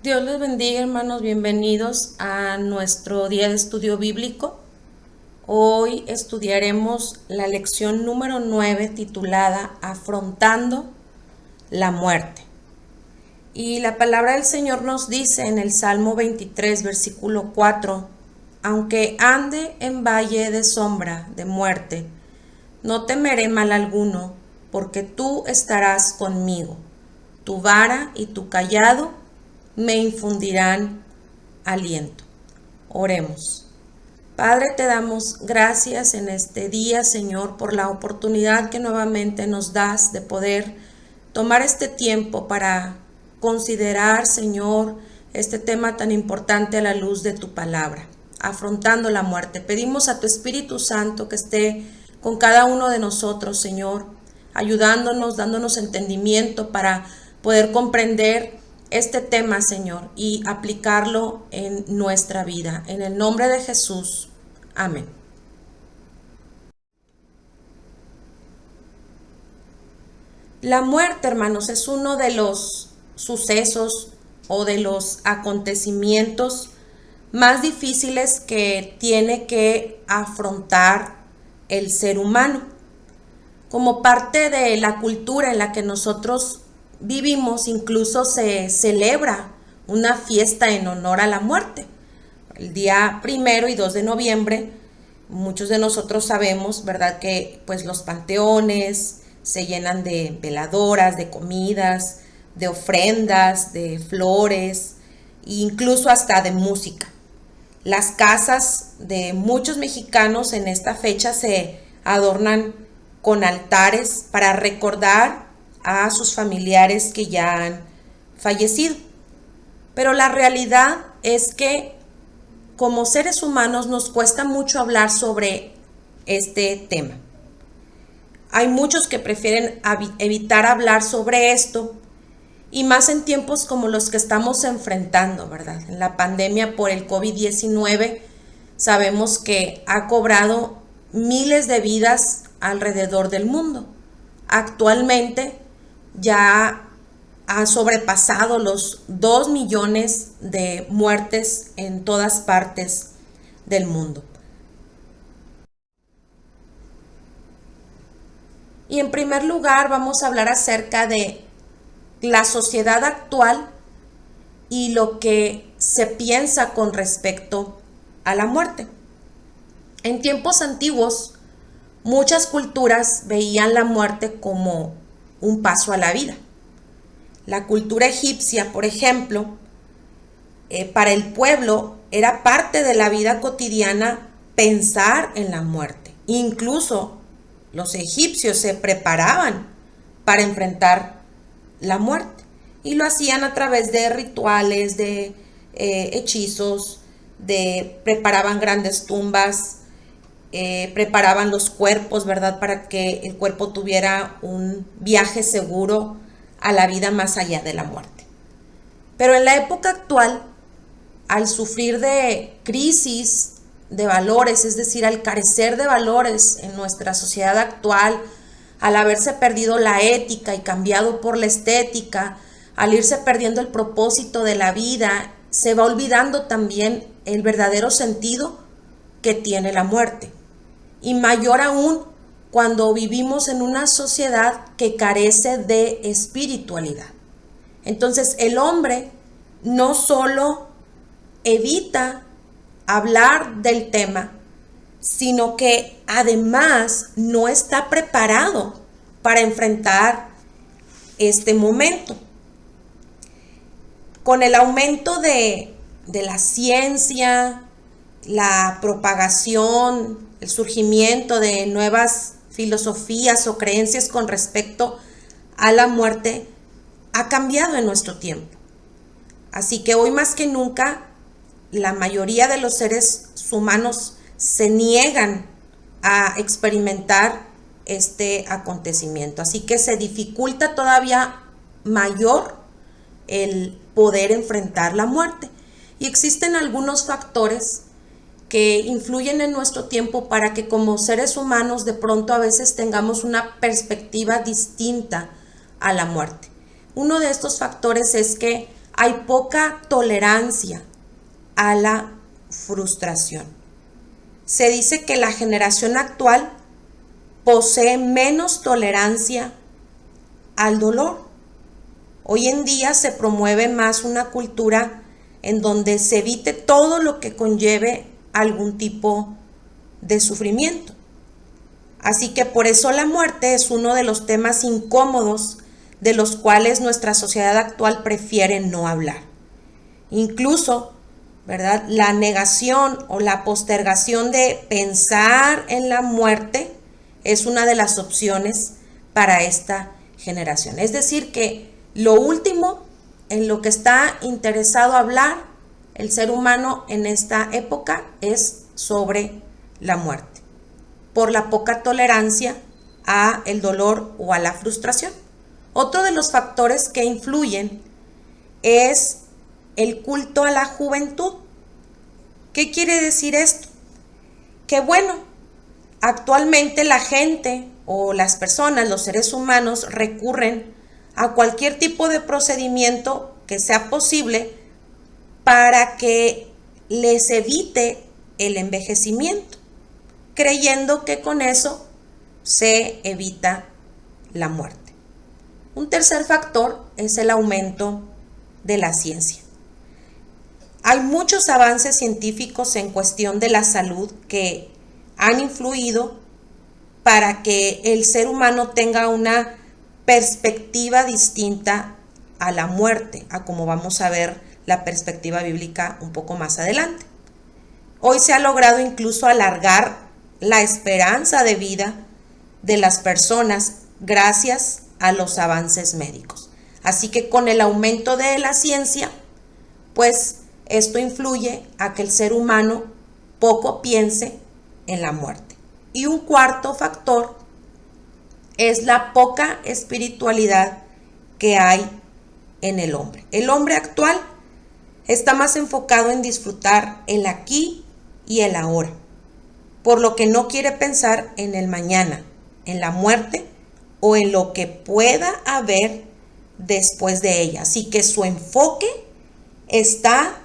Dios les bendiga, hermanos, bienvenidos a nuestro día de estudio bíblico. Hoy estudiaremos la lección número 9 titulada Afrontando la muerte. Y la palabra del Señor nos dice en el Salmo 23, versículo 4, aunque ande en valle de sombra de muerte, no temeré mal alguno, porque tú estarás conmigo. Tu vara y tu cayado me infundirán aliento. Oremos. Padre, te damos gracias en este día, Señor, por la oportunidad que nuevamente nos das de poder tomar este tiempo para considerar, Señor, este tema tan importante a la luz de tu palabra, afrontando la muerte. Pedimos a tu Espíritu Santo que esté con cada uno de nosotros, Señor, ayudándonos, dándonos entendimiento para poder comprender este tema, Señor, y aplicarlo en nuestra vida. En el nombre de Jesús. Amén. La muerte, hermanos, es uno de los sucesos o de los acontecimientos más difíciles que tiene que afrontar el ser humano. Como parte de la cultura en la que nosotros vivimos, incluso se celebra una fiesta en honor a la muerte. El día 1 y 2 de noviembre, muchos de nosotros sabemos, ¿verdad?, que pues los panteones se llenan de veladoras, de comidas, de ofrendas, de flores e incluso hasta de música. Las casas de muchos mexicanos en esta fecha se adornan con altares para recordar a sus familiares que ya han fallecido. Pero la realidad es que como seres humanos nos cuesta mucho hablar sobre este tema. Hay muchos que prefieren evitar hablar sobre esto, y más en tiempos como los que estamos enfrentando, ¿verdad? En la pandemia por el COVID-19 sabemos que ha cobrado miles de vidas alrededor del mundo. Actualmente ya ha sobrepasado los 2 millones de muertes en todas partes del mundo. Y en primer lugar vamos a hablar acerca de la sociedad actual y lo que se piensa con respecto a la muerte. En tiempos antiguos, muchas culturas veían la muerte como un paso a la vida. La cultura egipcia, por ejemplo, para el pueblo era parte de la vida cotidiana pensar en la muerte. Incluso los egipcios se preparaban para enfrentar la muerte y lo hacían a través de rituales, de hechizos, preparaban grandes tumbas, preparaban los cuerpos, ¿verdad?, para que el cuerpo tuviera un viaje seguro a la vida más allá de la muerte. Pero en la época actual, al sufrir de crisis de valores, es decir, al carecer de valores en nuestra sociedad actual, al haberse perdido la ética y cambiado por la estética, al irse perdiendo el propósito de la vida, se va olvidando también el verdadero sentido que tiene la muerte. Y mayor aún cuando vivimos en una sociedad que carece de espiritualidad. Entonces el hombre no solo evita hablar del tema, sino que además no está preparado para enfrentar este momento. Con el aumento de la ciencia, la propagación, el surgimiento de nuevas filosofías o creencias con respecto a la muerte, ha cambiado en nuestro tiempo. Así que hoy más que nunca, la mayoría de los seres humanos se niegan a experimentar este acontecimiento. Así que se dificulta todavía mayor el poder enfrentar la muerte. Y existen algunos factores que influyen en nuestro tiempo para que como seres humanos de pronto a veces tengamos una perspectiva distinta a la muerte. Uno de estos factores es que hay poca tolerancia a la frustración. Se dice que la generación actual posee menos tolerancia al dolor. Hoy en día se promueve más una cultura en donde se evite todo lo que conlleve algún tipo de sufrimiento. Así que por eso la muerte es uno de los temas incómodos de los cuales nuestra sociedad actual prefiere no hablar. Incluso, ¿verdad?, la negación o la postergación de pensar en la muerte es una de las opciones para esta generación. Es decir, que lo último en lo que está interesado hablar el ser humano en esta época es sobre la muerte, por la poca tolerancia a el dolor o a la frustración. Otro de los factores que influyen es el culto a la juventud. ¿Qué quiere decir esto? Que bueno, actualmente la gente o las personas, los seres humanos, recurren a cualquier tipo de procedimiento que sea posible para que les evite el envejecimiento, creyendo que con eso se evita la muerte. Un tercer factor es el aumento de la ciencia. Hay muchos avances científicos en cuestión de la salud que han influido para que el ser humano tenga una perspectiva distinta a la muerte, a como vamos a ver la perspectiva bíblica un poco más adelante. Hoy se ha logrado incluso alargar la esperanza de vida de las personas gracias a los avances médicos. Así que con el aumento de la ciencia, pues esto influye a que el ser humano poco piense en la muerte. Y un cuarto factor es la poca espiritualidad que hay en el hombre. El hombre actual está más enfocado en disfrutar el aquí y el ahora, por lo que no quiere pensar en el mañana, en la muerte o en lo que pueda haber después de ella. Así que su enfoque está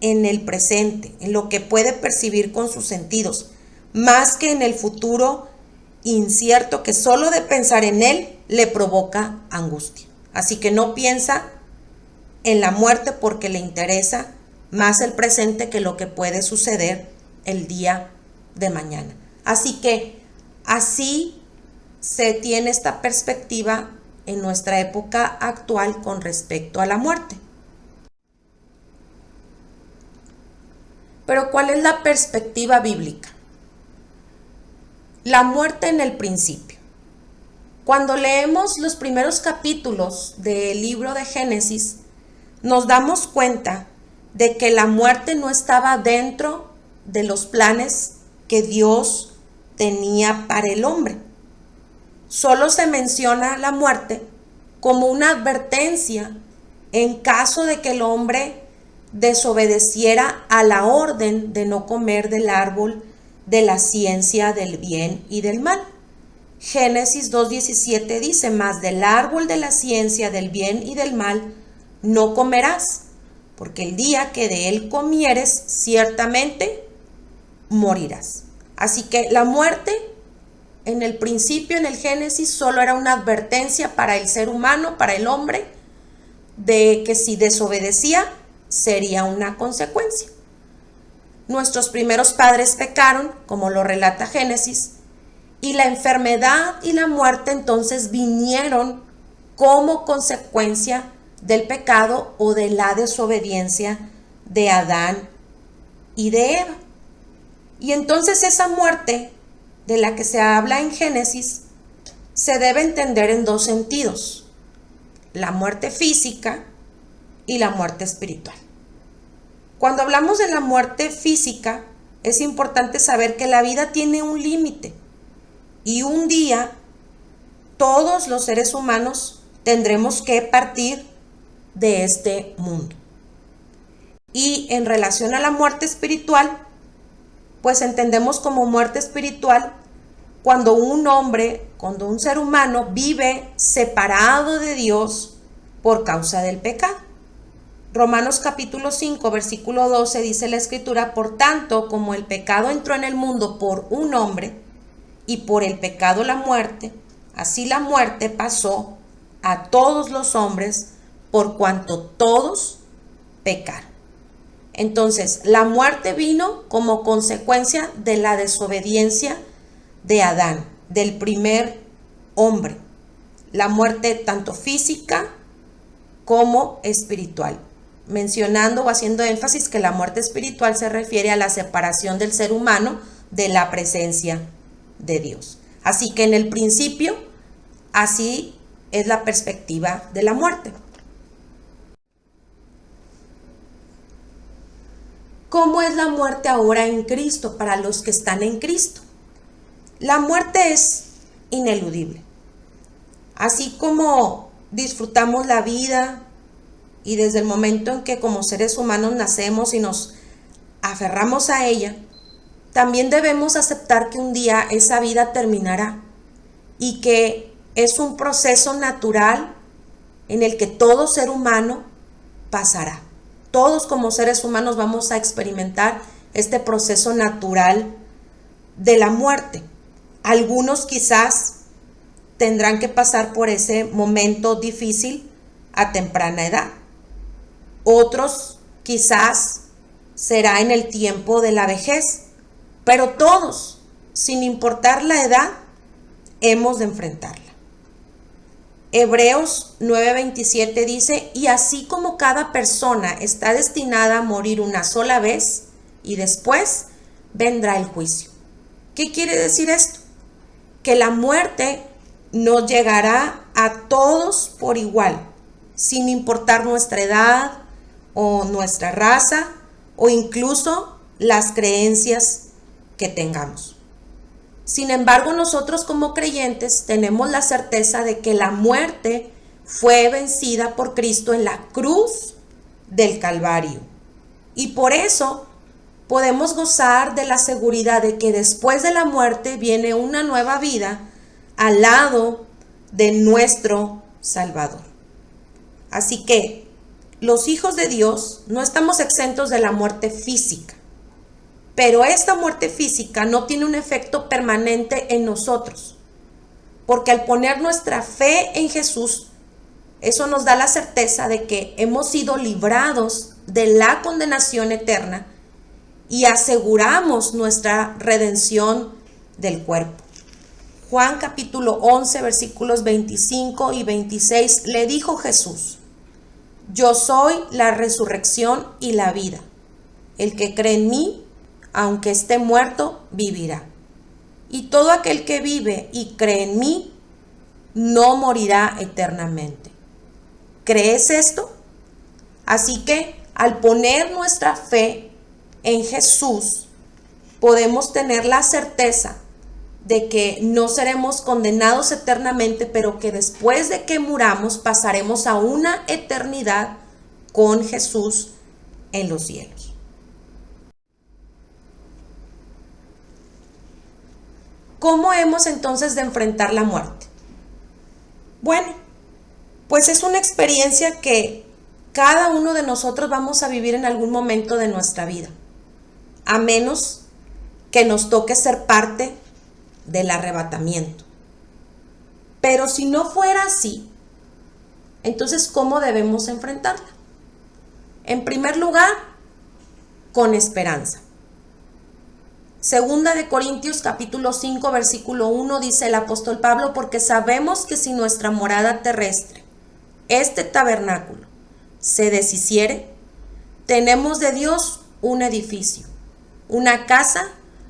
en el presente, en lo que puede percibir con sus sentidos, más que en el futuro incierto que solo de pensar en él le provoca angustia. Así que no piensa en la muerte porque le interesa más el presente que lo que puede suceder el día de mañana. Así que así se tiene esta perspectiva en nuestra época actual con respecto a la muerte. Pero ¿cuál es la perspectiva bíblica? La muerte en el principio. Cuando leemos los primeros capítulos del libro de Génesis, nos damos cuenta de que la muerte no estaba dentro de los planes que Dios tenía para el hombre. Solo se menciona la muerte como una advertencia en caso de que el hombre desobedeciera a la orden de no comer del árbol de la ciencia del bien y del mal. Génesis 2:17 dice: mas del árbol de la ciencia del bien y del mal no comerás, porque el día que de él comieres, ciertamente morirás. Así que la muerte en el principio, en el Génesis, solo era una advertencia para el ser humano, para el hombre, de que si desobedecía, sería una consecuencia. Nuestros primeros padres pecaron, como lo relata Génesis, y la enfermedad y la muerte entonces vinieron como consecuencia del pecado o de la desobediencia de Adán y de Eva. Y entonces esa muerte de la que se habla en Génesis se debe entender en dos sentidos: la muerte física y la muerte espiritual. Cuando hablamos de la muerte física, es importante saber que la vida tiene un límite y un día todos los seres humanos tendremos que partir de este mundo. Y en relación a la muerte espiritual, pues entendemos como muerte espiritual cuando un hombre, cuando un ser humano vive separado de Dios por causa del pecado. Romanos capítulo 5, versículo 12 dice la escritura: por tanto, como el pecado entró en el mundo por un hombre, y por el pecado la muerte, así la muerte pasó a todos los hombres, por cuanto todos pecaron. Entonces, la muerte vino como consecuencia de la desobediencia de Adán, del primer hombre. La muerte tanto física como espiritual, mencionando o haciendo énfasis que la muerte espiritual se refiere a la separación del ser humano de la presencia de Dios. Así que en el principio, así es la perspectiva de la muerte. ¿Cómo es la muerte ahora en Cristo para los que están en Cristo? La muerte es ineludible. Así como disfrutamos la vida y desde el momento en que como seres humanos nacemos y nos aferramos a ella, también debemos aceptar que un día esa vida terminará y que es un proceso natural en el que todo ser humano pasará. Todos como seres humanos vamos a experimentar este proceso natural de la muerte. Algunos quizás tendrán que pasar por ese momento difícil a temprana edad. Otros quizás será en el tiempo de la vejez, pero todos, sin importar la edad, hemos de enfrentarla. Hebreos 9:27 dice: y así como cada persona está destinada a morir una sola vez y después vendrá el juicio. ¿Qué quiere decir esto? Que la muerte nos llegará a todos por igual, sin importar nuestra edad o nuestra raza o incluso las creencias que tengamos. Sin embargo, nosotros como creyentes tenemos la certeza de que la muerte fue vencida por Cristo en la cruz del Calvario. Y por eso podemos gozar de la seguridad de que después de la muerte viene una nueva vida al lado de nuestro Salvador. Así que los hijos de Dios no estamos exentos de la muerte física. Pero esta muerte física no tiene un efecto permanente en nosotros, porque al poner nuestra fe en Jesús, eso nos da la certeza de que hemos sido librados de la condenación eterna y aseguramos nuestra redención del cuerpo. Juan capítulo 11, versículos 25 y 26, le dijo Jesús: yo soy la resurrección y la vida. El que cree en mí, aunque esté muerto, vivirá. Y todo aquel que vive y cree en mí, no morirá eternamente. ¿Crees esto? Así que al poner nuestra fe en Jesús, podemos tener la certeza de que no seremos condenados eternamente, pero que después de que muramos pasaremos a una eternidad con Jesús en los cielos. ¿Cómo hemos entonces de enfrentar la muerte? Bueno, pues es una experiencia que cada uno de nosotros vamos a vivir en algún momento de nuestra vida, a menos que nos toque ser parte del arrebatamiento. Pero si no fuera así, entonces ¿cómo debemos enfrentarla? En primer lugar, con esperanza. Segunda de Corintios capítulo 5 versículo 1 dice el apóstol Pablo: porque sabemos que si nuestra morada terrestre, este tabernáculo, se deshiciere, tenemos de Dios un edificio, una casa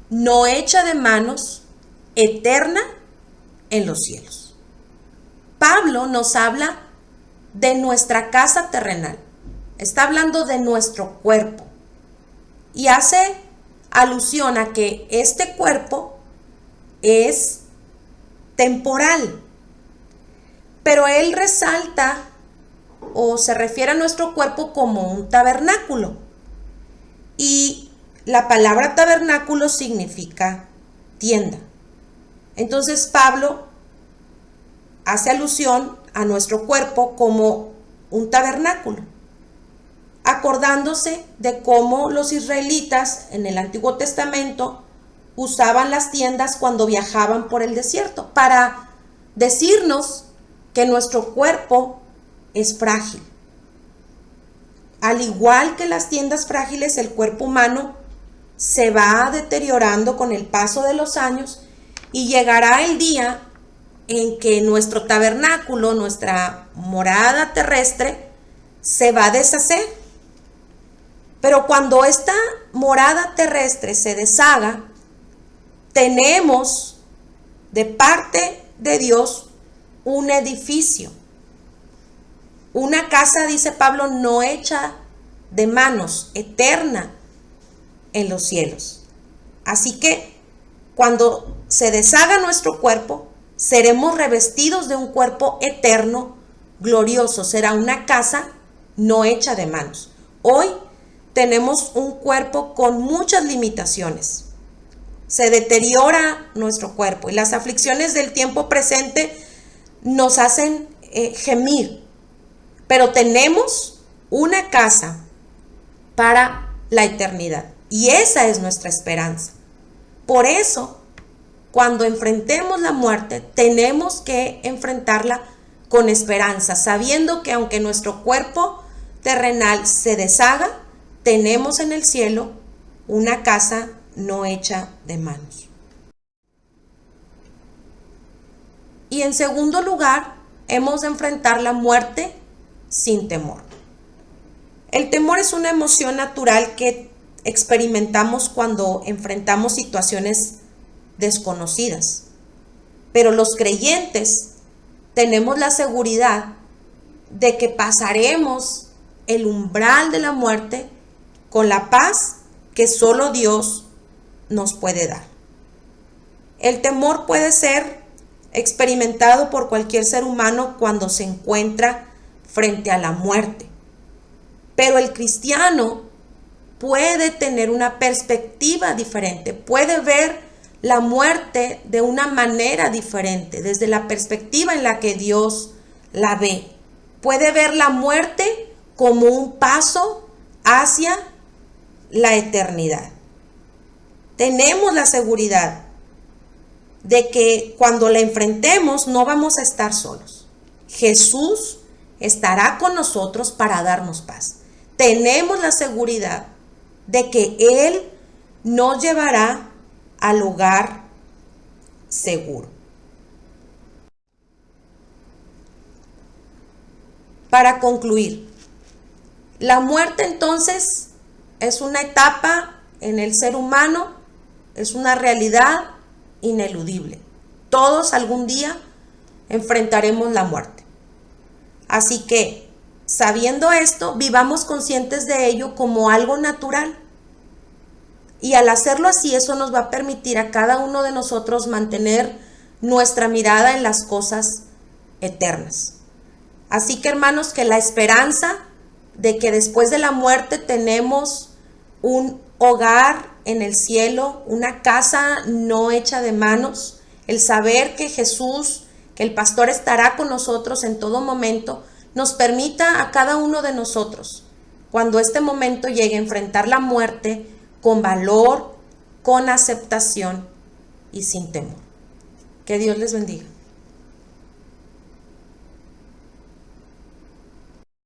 no hecha de manos, eterna en los cielos. Pablo nos habla de nuestra casa terrenal, está hablando de nuestro cuerpo y hace alusión a que este cuerpo es temporal, pero él resalta o se refiere a nuestro cuerpo como un tabernáculo, y la palabra tabernáculo significa tienda. Entonces Pablo hace alusión a nuestro cuerpo como un tabernáculo. acordándose de cómo los israelitas en el Antiguo Testamento usaban las tiendas cuando viajaban por el desierto, para decirnos que nuestro cuerpo es frágil. Al igual que las tiendas frágiles, el cuerpo humano se va deteriorando con el paso de los años y llegará el día en que nuestro tabernáculo, nuestra morada terrestre, se va a deshacer. Pero cuando esta morada terrestre se deshaga, tenemos de parte de Dios un edificio, una casa, dice Pablo, no hecha de manos, eterna en los cielos. Así que cuando se deshaga nuestro cuerpo, seremos revestidos de un cuerpo eterno, glorioso. Será una casa no hecha de manos. Hoy tenemos un cuerpo con muchas limitaciones. Se deteriora nuestro cuerpo y las aflicciones del tiempo presente nos hacen gemir. Pero tenemos una casa para la eternidad y esa es nuestra esperanza. Por eso, cuando enfrentemos la muerte, tenemos que enfrentarla con esperanza, sabiendo que aunque nuestro cuerpo terrenal se deshaga, tenemos en el cielo una casa no hecha de manos. Y en segundo lugar, hemos de enfrentar la muerte sin temor. El temor es una emoción natural que experimentamos cuando enfrentamos situaciones desconocidas. Pero los creyentes tenemos la seguridad de que pasaremos el umbral de la muerte con la paz que solo Dios nos puede dar. El temor puede ser experimentado por cualquier ser humano cuando se encuentra frente a la muerte. Pero el cristiano puede tener una perspectiva diferente, puede ver la muerte de una manera diferente, desde la perspectiva en la que Dios la ve. Puede ver la muerte como un paso hacia la eternidad. Tenemos la seguridad de que cuando la enfrentemos no vamos a estar solos. Jesús estará con nosotros para darnos paz. Tenemos la seguridad de que Él nos llevará al lugar seguro. Para concluir, la muerte entonces es una etapa en el ser humano, es una realidad ineludible. Todos algún día enfrentaremos la muerte. Así que, sabiendo esto, vivamos conscientes de ello como algo natural. Y al hacerlo así, eso nos va a permitir a cada uno de nosotros mantener nuestra mirada en las cosas eternas. Así que, hermanos, que la esperanza de que después de la muerte tenemos un hogar en el cielo, una casa no hecha de manos, el saber que Jesús, que el pastor estará con nosotros en todo momento, nos permita a cada uno de nosotros, cuando este momento llegue, a enfrentar la muerte con valor, con aceptación y sin temor. Que Dios les bendiga.